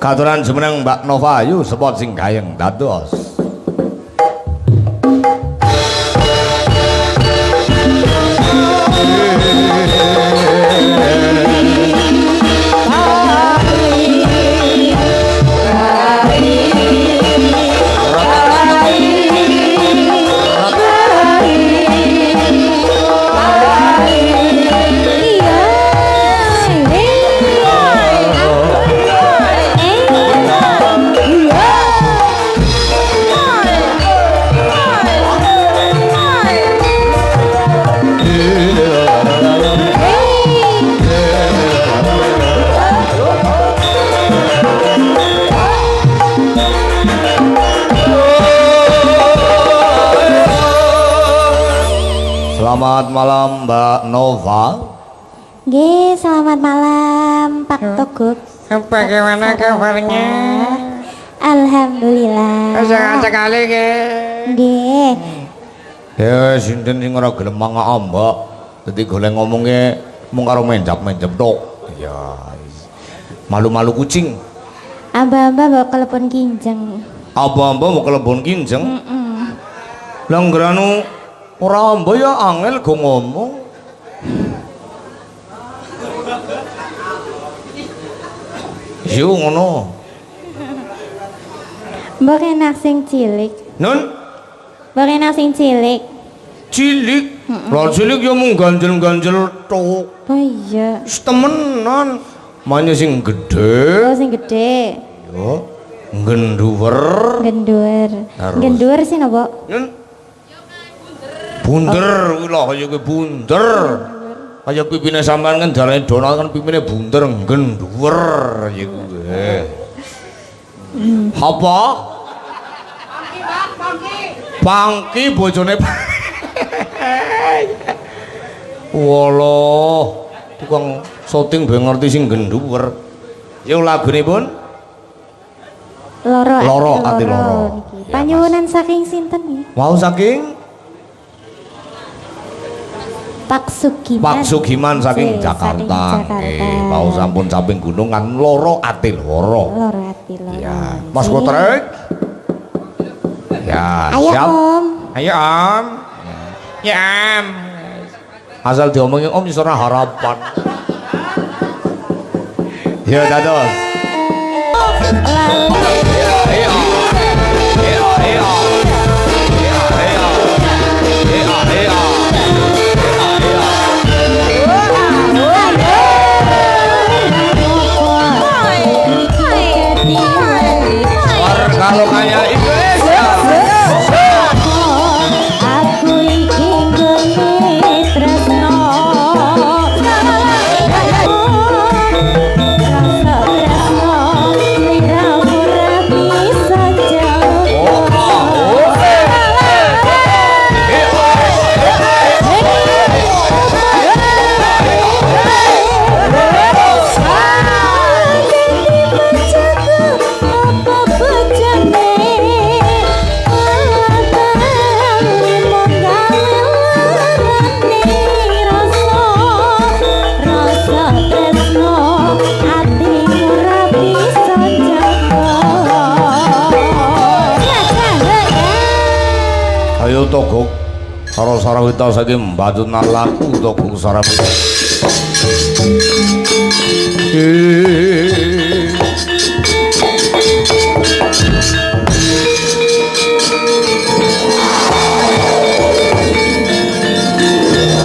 Katuran jumeneng Mbak Nova Ayu sepot sing gayeng dados. Selamat malam Mbak Nova. Nggih, selamat malam Pak Togok. Bagaimana kabarnya? Alhamdulillah. Sehat sekali Nggih. Ya sinten sing ora gelem mangak Mbak. Dadi golek ngomongnya mung karo mencap-mencap tok. Ya. Malu-malu kucing. Amba-amba bawa telepon kinjeng. Amba-amba mau kelebon kinjeng. Lah ngranu ora amba ya angel go ngomong. Yo ngono. Mbok enak sing cilik. Nun Mbok enak sing cilik. cilik. Lah cilik ya mung ganjel-ganjel tok. Oh iya. Wis temenan. Mane sing gedhe. Oh sing gede. Yo genduwer. Gendur. Terus. Gendur sih napa? Nun bunder kuwi lho kaya kuwi bunder. Kaya pipine sampean kan jarane Donald kan pipine bunder genduwer ya kuwi. Apa? Pangki bojone. Walah, tukang syuting ben ngerti sing genduwer. Ya lagunipun Loro ati loro. niki. Panyuwunan saking sinten niki? Mau saking Pak Sugiman. Pak Sugiman saking Nggih, Jakarta. saking Nggih, mau sampun samping gunung kan loro ati loro. Loro ati loro. Ya, Mas Kotrek. Ya, Ayo siap. Om. Ayo Om. Ya Om. Asal diomongin Om iso ora harapan. Ya dados. Kalau kayak Indonesia. Aku iki nggone tresno. Rasa tresno ora bisa jago. Ayo Togok karo Sarawita saking Mbadun laku Togok Sarawita.